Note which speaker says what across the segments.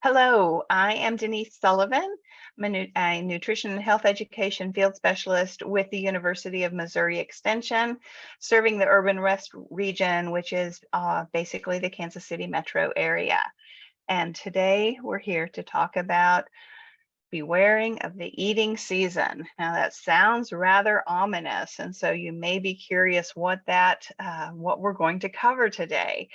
Speaker 1: Hello, I am Denise Sullivan. I'm a nutrition and health education field specialist with the University of Missouri Extension, serving the urban west region, which is basically the Kansas City metro area. And today we're here to talk about bewaring of the eating season. Now that sounds rather ominous, and so you may be curious what we're going to cover today.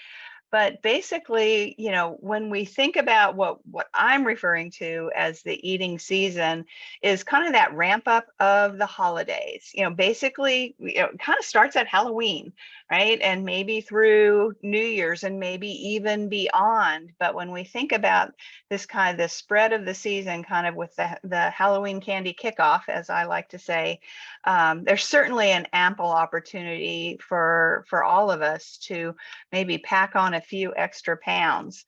Speaker 1: But basically, when we think about what I'm referring to as the eating season is kind of that ramp up of the holidays. Basically, it kind of starts at Halloween, right? And maybe through New Year's and maybe even beyond. But when we think about this spread of the season, kind of with the Halloween candy kickoff, as I like to say, there's certainly an ample opportunity for all of us to maybe pack on a few extra pounds.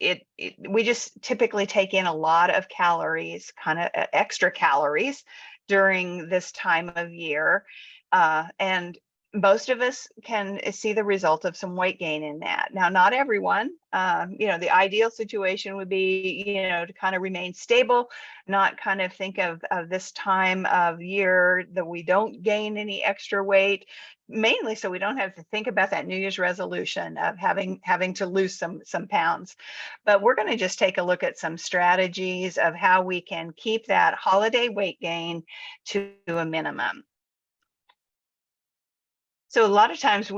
Speaker 1: We just typically take in a lot of calories, kind of extra calories during this time of year. And most of us can see the result of some weight gain in that. Now, not everyone. The ideal situation would be, to kind of remain stable, not kind of think of this time of year that we don't gain any extra weight, mainly so we don't have to think about that New Year's resolution of having to lose some pounds. But we're going to just take a look at some strategies of how we can keep that holiday weight gain to a minimum. So a lot of times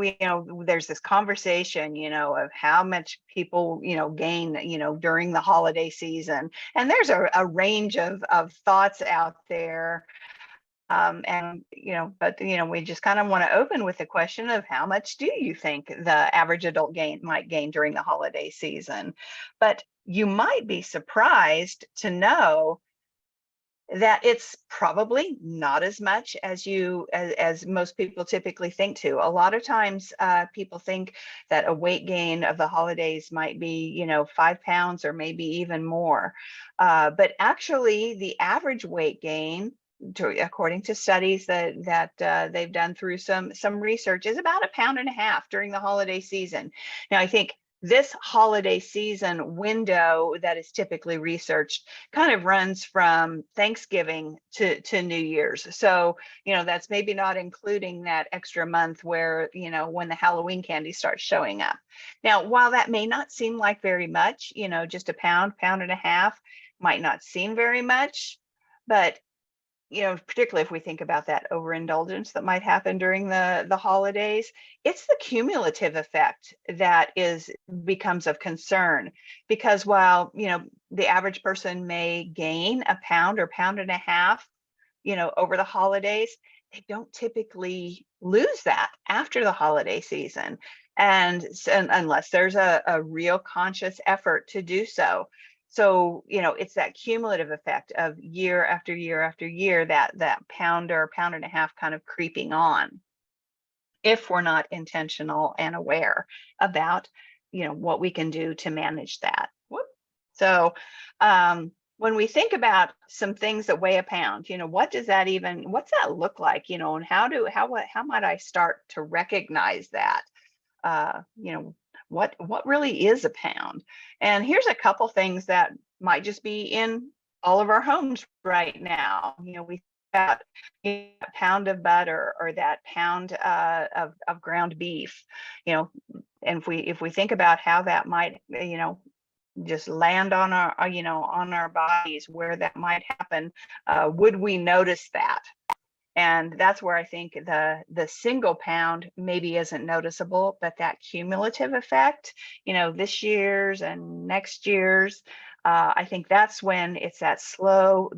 Speaker 1: there's this conversation, of how much people, gain, during the holiday season. And there's a range of thoughts out there. We just kind of want to open with the question of how much do you think the average adult might gain during the holiday season? But you might be surprised to know that it's probably not as much as most people typically think to. A lot of times people think that a weight gain of the holidays might be 5 pounds or maybe even more, but actually the average weight gain, according to studies that they've done through some research, is about 1.5 pounds during the holiday season. Now, I think this holiday season window that is typically researched kind of runs from Thanksgiving to New Year's. So, that's maybe not including that extra month where, when the Halloween candy starts showing up. Now, while that may not seem like very much, just 1 pound and a half might not seem very much, but particularly if we think about that overindulgence that might happen during the holidays, it's the cumulative effect that becomes of concern. Because while, the average person may gain 1 pound or 1.5 pounds, over the holidays, they don't typically lose that after the holiday season. And unless there's a real conscious effort to do so. So, it's that cumulative effect of year after year after year, that pound or 1.5 pounds kind of creeping on, if we're not intentional and aware about, what we can do to manage that. So, when we think about some things that weigh 1 pound, what's that look like, and how might I start to recognize that? What really is 1 pound? And here's a couple things that might just be in all of our homes right now. We got a pound of butter or that pound of ground beef, and if we think about how that might, just land on our bodies, where that might happen, would we notice that? And that's where I think the single pound maybe isn't noticeable, but that cumulative effect, this year's and next year's, I think that's when it's that slow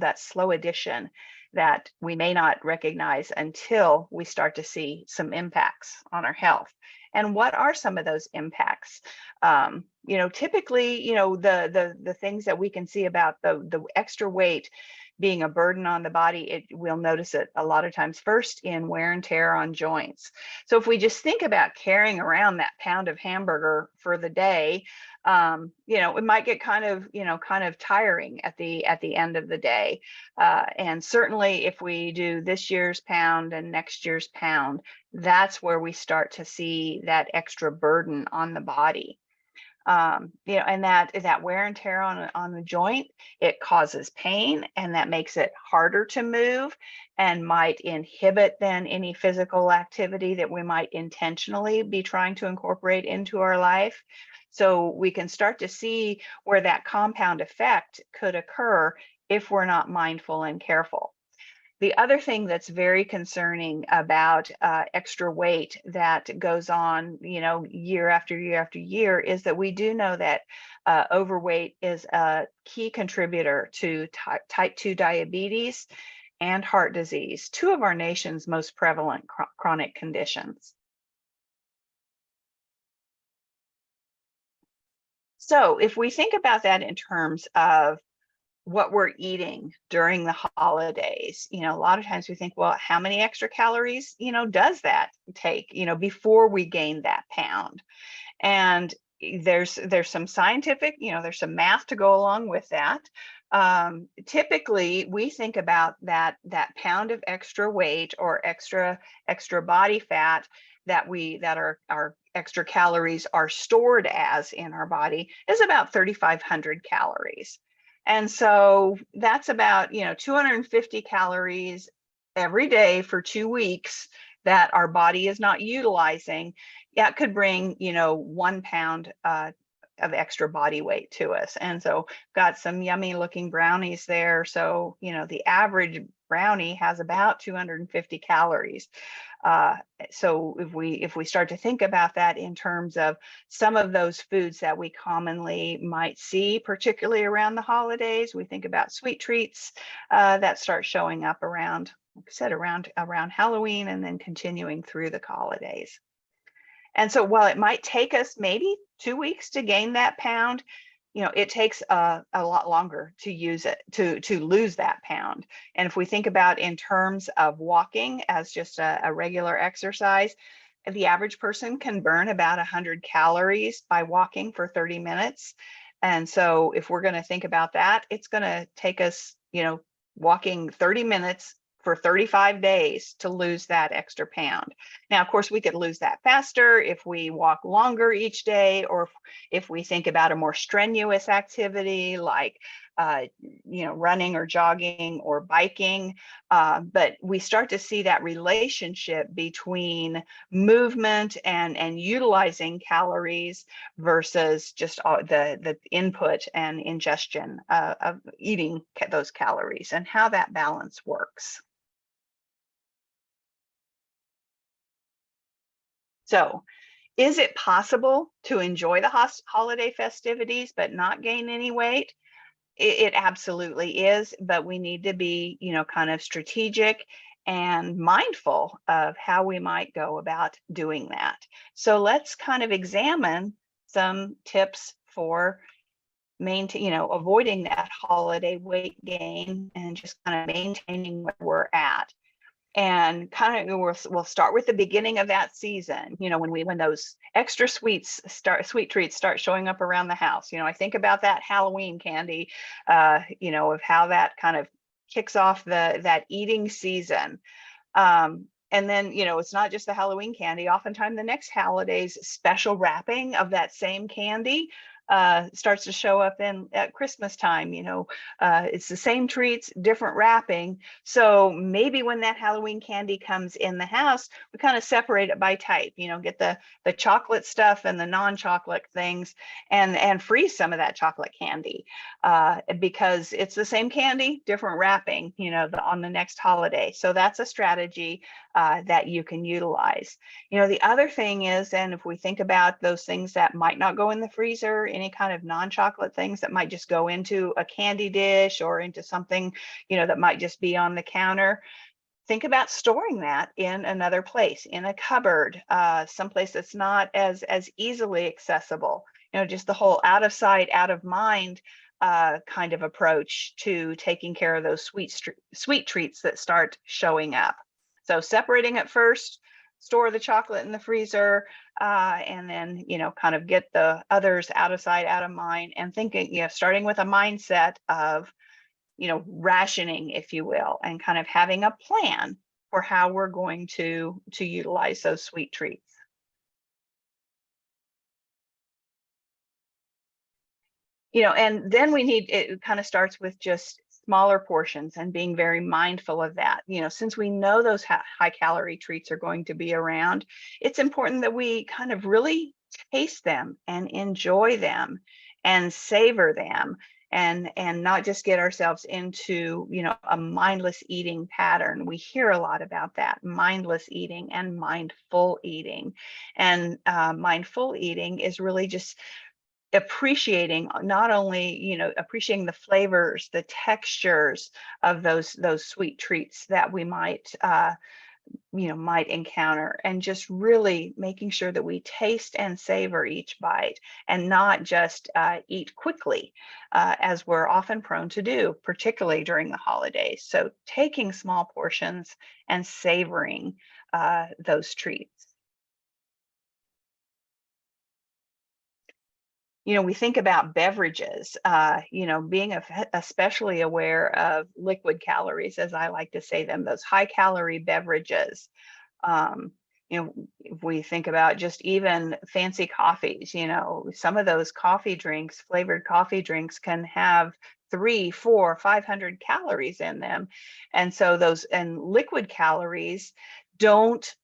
Speaker 1: addition that we may not recognize until we start to see some impacts on our health. And what are some of those impacts? Typically, the things that we can see about the extra weight being a burden on the body, we'll notice it a lot of times first in wear and tear on joints. So if we just think about carrying around that pound of hamburger for the day, it might get kind of tiring at the end of the day. And certainly if we do this year's pound and next year's pound, that's where we start to see that extra burden on the body. And that wear and tear on the joint, it causes pain, and that makes it harder to move and might inhibit then any physical activity that we might intentionally be trying to incorporate into our life. So we can start to see where that compound effect could occur if we're not mindful and careful. The other thing that's very concerning about extra weight that goes on, year after year after year, is that we do know that overweight is a key contributor to type 2 diabetes and heart disease, two of our nation's most prevalent chronic conditions. So if we think about that in terms of what we're eating during the holidays, a lot of times we think, well, how many extra calories, does that take, before we gain that pound? And there's some scientific, there's some math to go along with that. Typically, we think about that pound of extra weight or extra body fat that our extra calories are stored as in our body is about 3,500 calories. And so that's about 250 calories every day for 2 weeks that our body is not utilizing. That could bring 1 pound of extra body weight to us. And so got some yummy looking brownies there. So the average brownie has about 250 calories. So if we start to think about that in terms of some of those foods that we commonly might see, particularly around the holidays, we think about sweet treats that start showing up around, like I said, around Halloween and then continuing through the holidays. And so while it might take us maybe 2 weeks to gain that pound, it takes a lot longer to use it, to lose that pound. And if we think about in terms of walking as just a regular exercise, the average person can burn about 100 calories by walking for 30 minutes. And so if we're going to think about that, it's going to take us, walking 30 minutes for 35 days to lose that extra pound. Now, of course, we could lose that faster if we walk longer each day, or if we think about a more strenuous activity like running or jogging or biking. But we start to see that relationship between movement and utilizing calories versus just the input and ingestion of eating those calories, and how that balance works. So, is it possible to enjoy the holiday festivities but not gain any weight? It absolutely is, but we need to be, kind of strategic and mindful of how we might go about doing that. So let's kind of examine some tips for avoiding that holiday weight gain and just kind of maintaining where we're at. And kind of we'll start with the beginning of that season, when those extra sweet treats start showing up around the house. I think about that Halloween candy, of how that kind of kicks off that eating season. And then, it's not just the Halloween candy. Oftentimes the next holiday's special wrapping of that same candy starts to show up at Christmas time. It's the same treats, different wrapping. So maybe when that Halloween candy comes in the house, we kind of separate it by type, get the chocolate stuff and the non-chocolate things, and freeze some of that chocolate candy because it's the same candy, different wrapping, on the next holiday. So that's a strategy that you can utilize. The other thing is, and if we think about those things that might not go in the freezer, any kind of non-chocolate things that might just go into a candy dish or into something, that might just be on the counter, think about storing that in another place, in a cupboard, someplace that's not as easily accessible. Just the whole out of sight, out of mind kind of approach to taking care of those sweet treats that start showing up. So separating it first, store the chocolate in the freezer, and then, kind of get the others out of sight, out of mind, and thinking, starting with a mindset of, rationing, if you will, and kind of having a plan for how we're going to utilize those sweet treats. And then it kind of starts with just smaller portions and being very mindful of that. Since we know those high calorie treats are going to be around, it's important that we kind of really taste them and enjoy them and savor them, and not just get ourselves into a mindless eating pattern. We hear a lot about that, mindless eating and mindful eating. And mindful eating is really just appreciating, not only appreciating the flavors, the textures of those sweet treats that we might encounter, and just really making sure that we taste and savor each bite, and not just eat quickly, as we're often prone to do, particularly during the holidays. So taking small portions and savoring those treats. We think about beverages, being especially aware of liquid calories, as I like to say them, those high calorie beverages. Um, if we think about just even fancy coffees, some of those coffee drinks, flavored coffee drinks, can have 3, 4, 500 calories in them. And so and liquid calories don't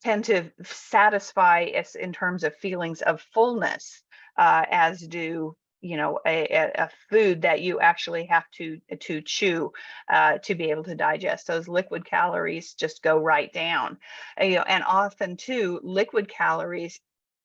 Speaker 1: tend to satisfy us in terms of feelings of fullness, as do a food that you actually have to chew to be able to digest. Those liquid calories just go right down. And often too, liquid calories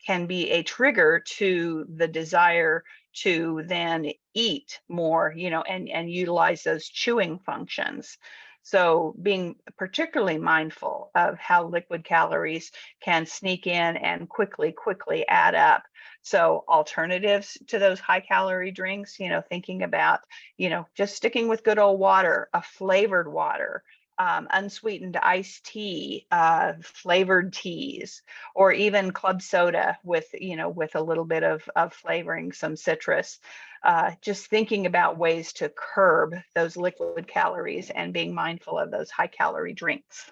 Speaker 1: can be a trigger to the desire to then eat more, and utilize those chewing functions. So being particularly mindful of how liquid calories can sneak in and quickly add up. So alternatives to those high calorie drinks, thinking about, just sticking with good old water, a flavored water, unsweetened iced tea, flavored teas, or even club soda with a little bit of flavoring, some citrus. Just thinking about ways to curb those liquid calories and being mindful of those high calorie drinks.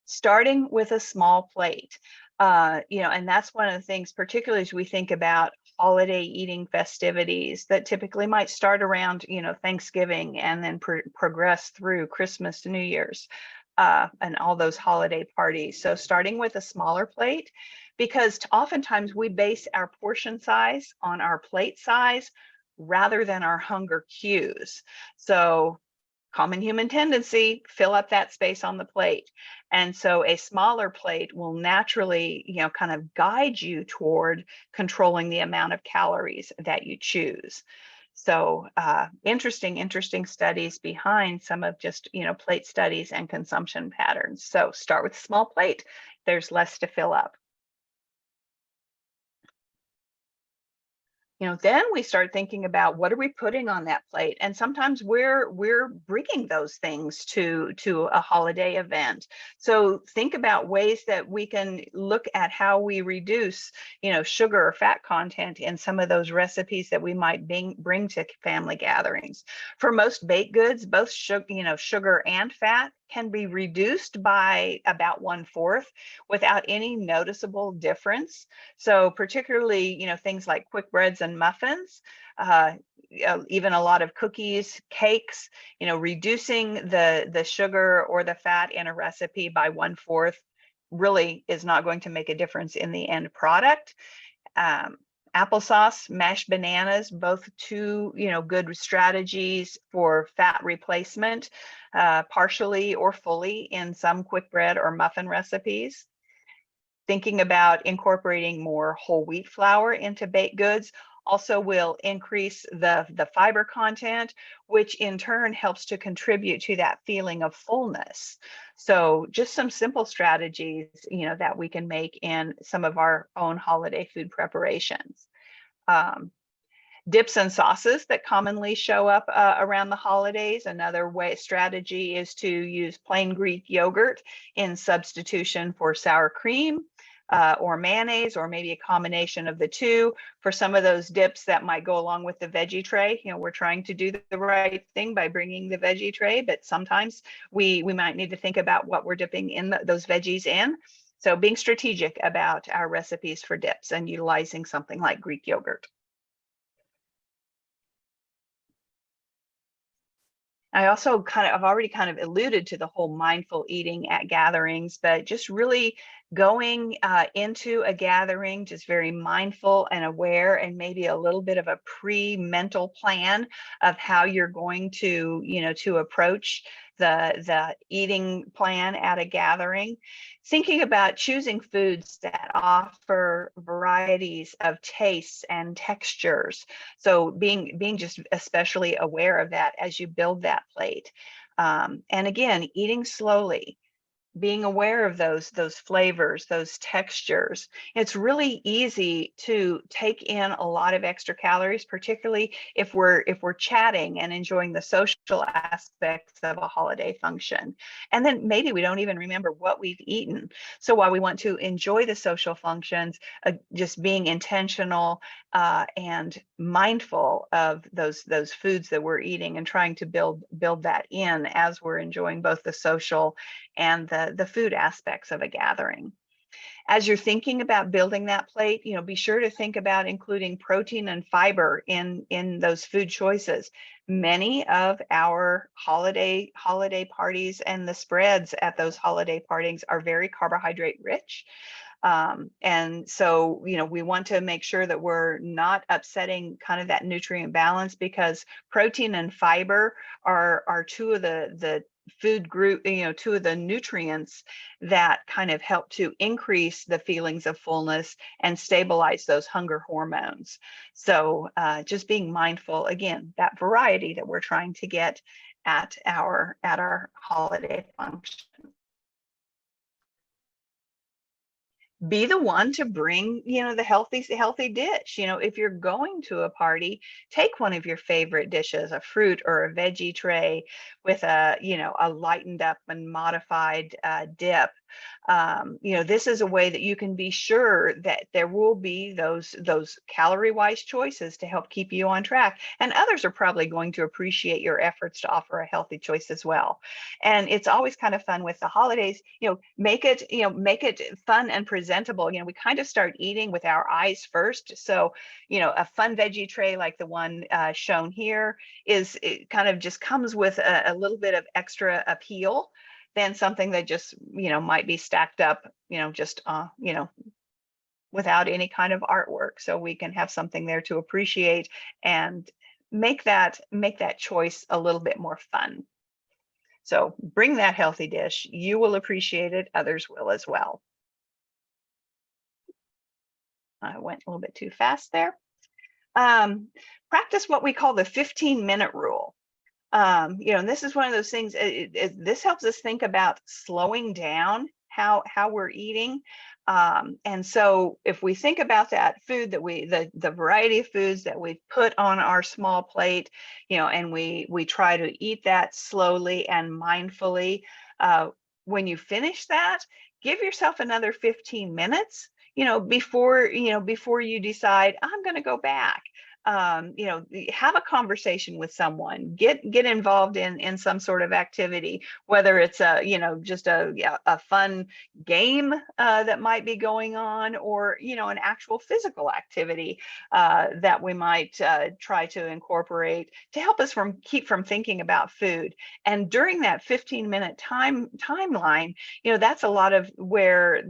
Speaker 1: Starting with a small plate. And that's one of the things, particularly as we think about holiday eating festivities that typically might start around, Thanksgiving, and then progress through Christmas, New Year's, and all those holiday parties. So starting with a smaller plate, because oftentimes we base our portion size on our plate size rather than our hunger cues. So common human tendency, fill up that space on the plate. And so a smaller plate will naturally, kind of guide you toward controlling the amount of calories that you choose. So interesting studies behind some of just, plate studies and consumption patterns. So start with a small plate. There's less to fill up. Then we start thinking about what are we putting on that plate, and sometimes we're bringing those things to a holiday event. So think about ways that we can look at how we reduce sugar or fat content in some of those recipes that we might bring to family gatherings. For most baked goods, both sugar and fat can be reduced by about 1/4 without any noticeable difference. So particularly, things like quick breads and muffins, even a lot of cookies, cakes, reducing the sugar or the fat in a recipe by 1/4 really is not going to make a difference in the end product. Applesauce, mashed bananas, both two, good strategies for fat replacement, partially or fully in some quick bread or muffin recipes. Thinking about incorporating more whole wheat flour into baked goods also will increase the fiber content, which in turn helps to contribute to that feeling of fullness. So just some simple strategies, that we can make in some of our own holiday food preparations. Dips and sauces that commonly show up around the holidays. Another strategy is to use plain Greek yogurt in substitution for sour cream, or mayonnaise, or maybe a combination of the two. For some of those dips that might go along with the veggie tray, we're trying to do the right thing by bringing the veggie tray, but sometimes we might need to think about what we're dipping in those veggies in. So being strategic about our recipes for dips and utilizing something like Greek yogurt. I also I've already kind of alluded to the whole mindful eating at gatherings, but just really going into a gathering, just very mindful and aware, and maybe a little bit of a pre-mental plan of how you're going to, to approach the eating plan at a gathering. Thinking about choosing foods that offer varieties of tastes and textures, so being just especially aware of that as you build that plate. And again, eating slowly, being aware of those flavors, those textures. It's really easy to take in a lot of extra calories, particularly if we're chatting and enjoying the social aspects of a holiday function. And then maybe we don't even remember what we've eaten. So while we want to enjoy the social functions, just being intentional and mindful of those foods that we're eating, and trying to build that in as we're enjoying both the social and the food aspects of a gathering. As you're thinking about building that plate, be sure to think about including protein and fiber in those food choices. Many of our holiday parties and the spreads at those holiday parties are very carbohydrate rich. And so, we want to make sure that we're not upsetting kind of that nutrient balance, because protein and fiber are two of the food group, two of the nutrients that kind of help to increase the feelings of fullness and stabilize those hunger hormones. So just being mindful, again, that variety that we're trying to get at our holiday function. Be the one to bring, the healthy dish. If you're going to a party, take one of your favorite dishes, a fruit or a veggie tray with a lightened up and modified dip. This is a way that you can be sure that there will be those calorie wise choices to help keep you on track, and others are probably going to appreciate your efforts to offer a healthy choice as well. And it's always kind of fun with the holidays, make it fun and presentable. We kind of start eating with our eyes first. So, a fun veggie tray like the one shown here it kind of just comes with a little bit of extra appeal than something that just, might be stacked up, just, without any kind of artwork. So we can have something there to appreciate and make that choice a little bit more fun. So bring that healthy dish. You will appreciate it. Others will as well. I went a little bit too fast there. Practice what we call the 15-minute rule. And this is one of those things, this helps us think about slowing down how we're eating. And so if we think about that food that the variety of foods that we put on our small plate, and we try to eat that slowly and mindfully, when you finish that, give yourself another 15 minutes, before you decide, I'm going to go back. Have a conversation with someone, get involved in some sort of activity, whether it's just a fun game that might be going on, or an actual physical activity that we might try to incorporate to help us keep from thinking about food. And during that 15-minute timeline, that's a lot of where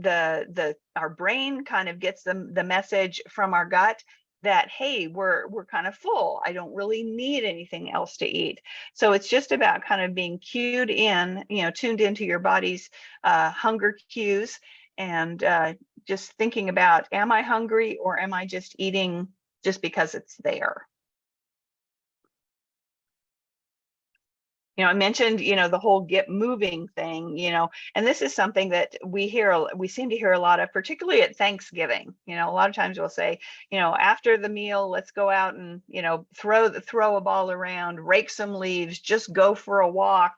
Speaker 1: our brain kind of gets the message from our gut that, hey, we're kind of full. I don't really need anything else to eat. So it's just about kind of being cued in, tuned into your body's hunger cues, and just thinking about, am I hungry, or am I just eating just because it's there? I mentioned, the whole get moving thing, and this is something that we seem to hear a lot of, particularly at Thanksgiving. A lot of times we'll say, after the meal, let's go out and, throw a ball around, rake some leaves, just go for a walk,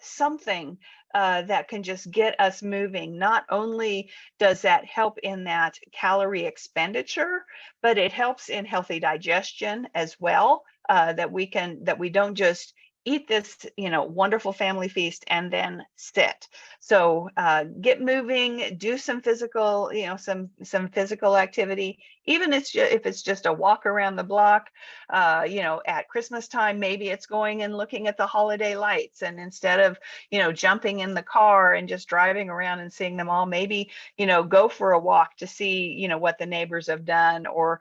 Speaker 1: something that can just get us moving. Not only does that help in that calorie expenditure, but it helps in healthy digestion as well, that we don't just eat this, wonderful family feast and then sit. So get moving, do some physical, some physical activity, even if it's just a walk around the block. At Christmas time, maybe it's going and looking at the holiday lights, and instead of jumping in the car and just driving around and seeing them all, maybe go for a walk to see what the neighbors have done, or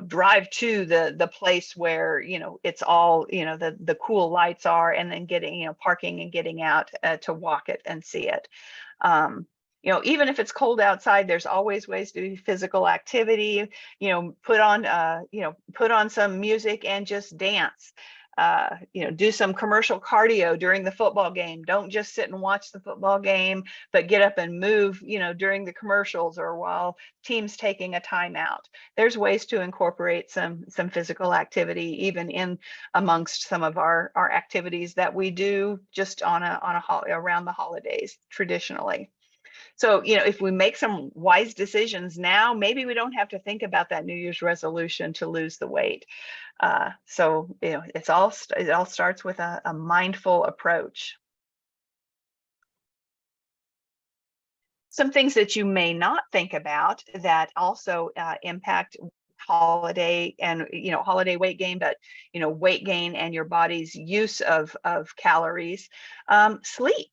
Speaker 1: drive to the place where it's all the cool lights are, and then getting parking and getting out to walk it and see it. um, Even if it's cold outside, there's always ways to do physical activity. Put on some music and just dance. Do some commercial cardio during the football game. Don't just sit and watch the football game, but get up and move, during the commercials or while teams taking a timeout. There's ways to incorporate some physical activity even in amongst some of our activities that we do just around the holidays traditionally. So, if we make some wise decisions now, maybe we don't have to think about that New Year's resolution to lose the weight. So, it all starts with a mindful approach. Some things that you may not think about that also impact holiday and holiday weight gain, but weight gain and your body's use of calories. Sleep.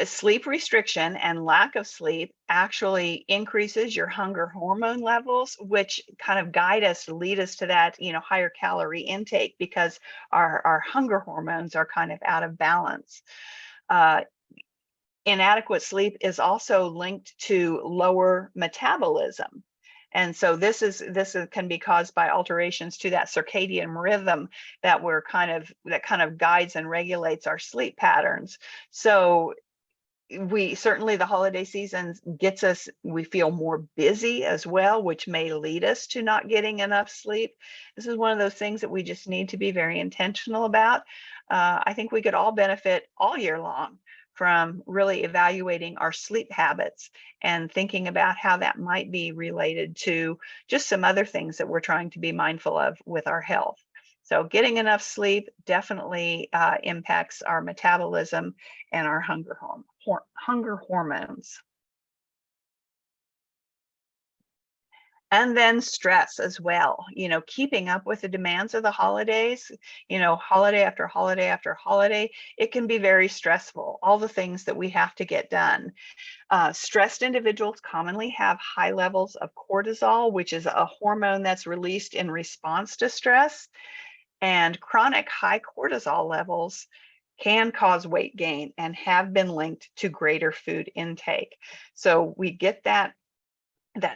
Speaker 1: Sleep restriction and lack of sleep actually increases your hunger hormone levels, which kind of lead us to that higher calorie intake, because our hunger hormones are kind of out of balance. uh, Inadequate sleep is also linked to lower metabolism. And so can be caused by alterations to that circadian rhythm that kind of guides and regulates our sleep patterns. So we certainly, the holiday season we feel more busy as well, which may lead us to not getting enough sleep. This is one of those things that we just need to be very intentional about. I think we could all benefit all year long from really evaluating our sleep habits and thinking about how that might be related to just some other things that we're trying to be mindful of with our health. So getting enough sleep definitely impacts our metabolism and our hunger hormones. And then stress as well, keeping up with the demands of the holidays, holiday after holiday after holiday, it can be very stressful, all the things that we have to get done. Stressed individuals commonly have high levels of cortisol, which is a hormone that's released in response to stress. And chronic high cortisol levels can cause weight gain and have been linked to greater food intake. So we get that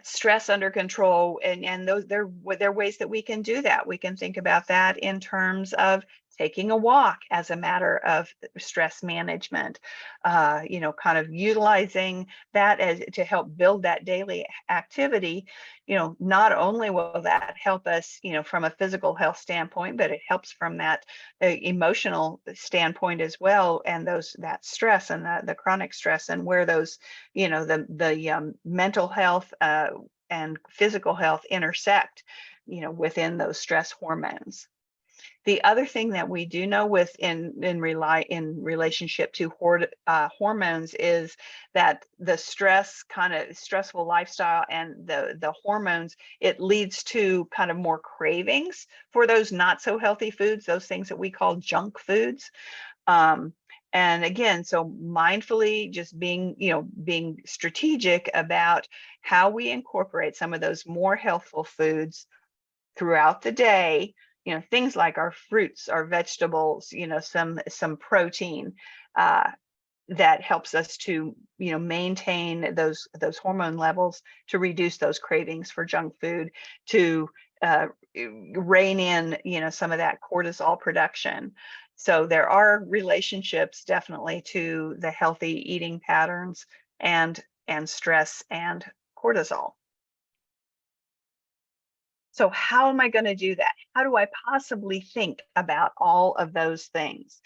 Speaker 1: stress under control, and those there are ways that we can do that. We can think about that in terms of taking a walk as a matter of stress management, kind of utilizing that as to help build that daily activity. Not only will that help us from a physical health standpoint, but it helps from that emotional standpoint as well, and that stress and the chronic stress, and where those the mental health and physical health intersect within those stress hormones. The other thing that we do know in relationship to hormones is that the stressful lifestyle and the hormones, it leads to kind of more cravings for those not so healthy foods, those things that we call junk foods. And again, so mindfully just being strategic about how we incorporate some of those more healthful foods throughout the day, things like our fruits, our vegetables, some protein, that helps us to maintain those hormone levels, to reduce those cravings for junk food, to rein in some of that cortisol production. So there are relationships definitely to the healthy eating patterns and stress and cortisol. So how am I going to do that? How do I possibly think about all of those things?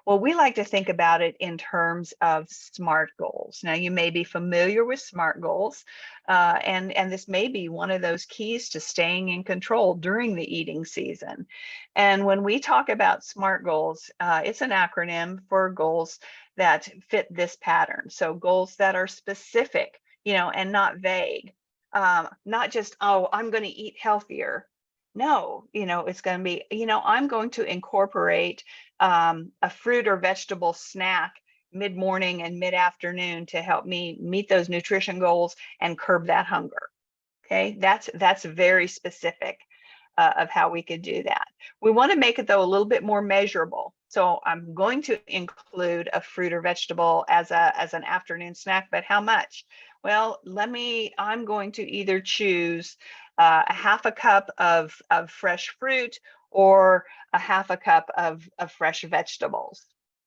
Speaker 1: Well, we like to think about it in terms of SMART goals. Now, you may be familiar with SMART goals, and this may be one of those keys to staying in control during the eating season. And when we talk about SMART goals, it's an acronym for goals that fit this pattern. So goals that are specific, and not vague. Not just, oh, I'm going to eat healthier. No, it's going to be, I'm going to incorporate a fruit or vegetable snack mid-morning and mid-afternoon to help me meet those nutrition goals and curb that hunger. Okay, that's very specific of how we could do that. We want to make it, though, a little bit more measurable. So I'm going to include a fruit or vegetable as an afternoon snack, but how much? Well, I'm going to either choose a half a cup of fresh fruit or a half a cup of fresh vegetables.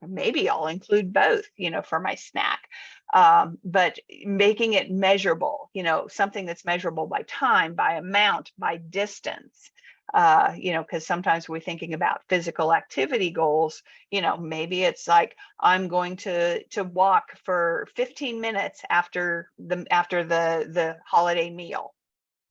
Speaker 1: Maybe I'll include both, for my snack. But making it measurable, something that's measurable by time, by amount, by distance. Because sometimes we're thinking about physical activity goals, maybe it's like I'm going to walk for 15 minutes after the holiday meal.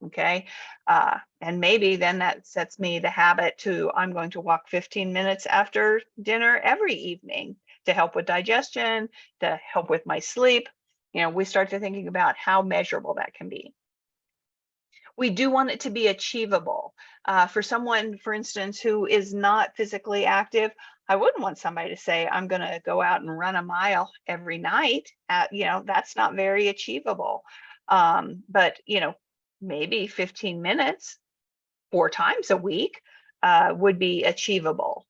Speaker 1: Okay. And maybe then that sets me the habit to, I'm going to walk 15 minutes after dinner every evening to help with digestion, to help with my sleep. We start to thinking about how measurable that can be. We do want it to be achievable. For someone, for instance, who is not physically active, I wouldn't want somebody to say, I'm going to go out and run a mile every night. That's not very achievable. But, maybe 15 minutes 4 times a week would be achievable,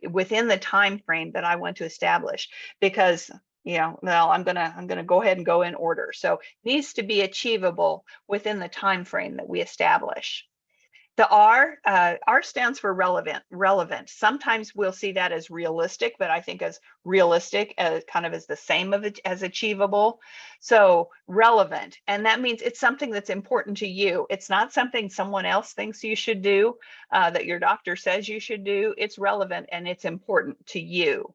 Speaker 1: within the time frame that I want to establish. Because well, I'm gonna go ahead and go in order. So it needs to be achievable within the time frame that we establish. The R stands for relevant. Relevant. Sometimes we'll see that as realistic, but I think as realistic as kind of as the same as achievable. So relevant, and that means it's something that's important to you. It's not something someone else thinks you should do, that your doctor says you should do. It's relevant and it's important to you.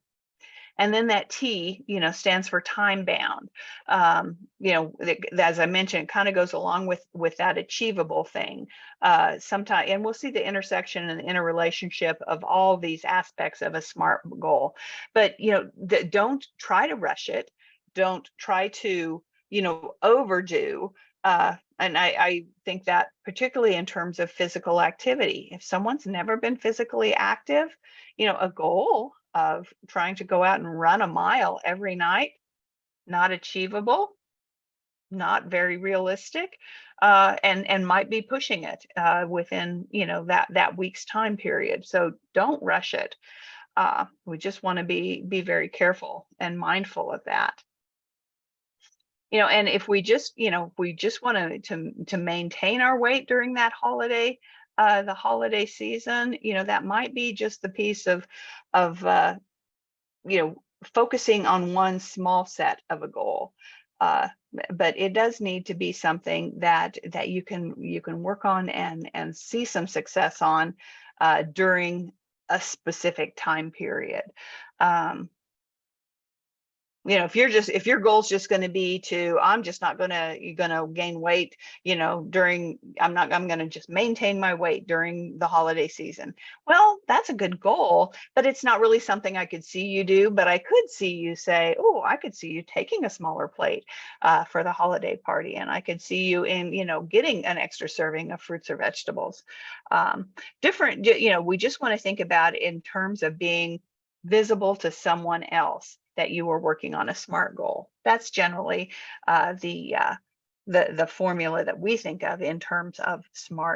Speaker 1: And then that T, stands for time bound. As I mentioned, it kind of goes along with that achievable thing. Sometimes, and we'll see the intersection and the interrelationship of all these aspects of a SMART goal. But don't try to rush it. Don't try to overdo. And I think that particularly in terms of physical activity, if someone's never been physically active, a goal of trying to go out and run a mile every night, not achievable, not very realistic, and might be pushing it within that week's time period. So don't rush it. We just want to be very careful and mindful of that. And if we just want to maintain our weight during that the holiday season, that might be just the piece of you know, focusing on one small set of a goal. But it does need to be something that you can work on and see some success on during a specific time period. If your goal is just going to be I'm just not going to gain weight, I'm going to just maintain my weight during the holiday season. Well, that's a good goal, but it's not really something I could see you do. But I could see you say, oh, I could see you taking a smaller plate for the holiday party, and I could see you in, getting an extra serving of fruits or vegetables. We just want to think about it in terms of being visible to someone else that you are working on a SMART goal. That's generally the formula that we think of in terms of SMART.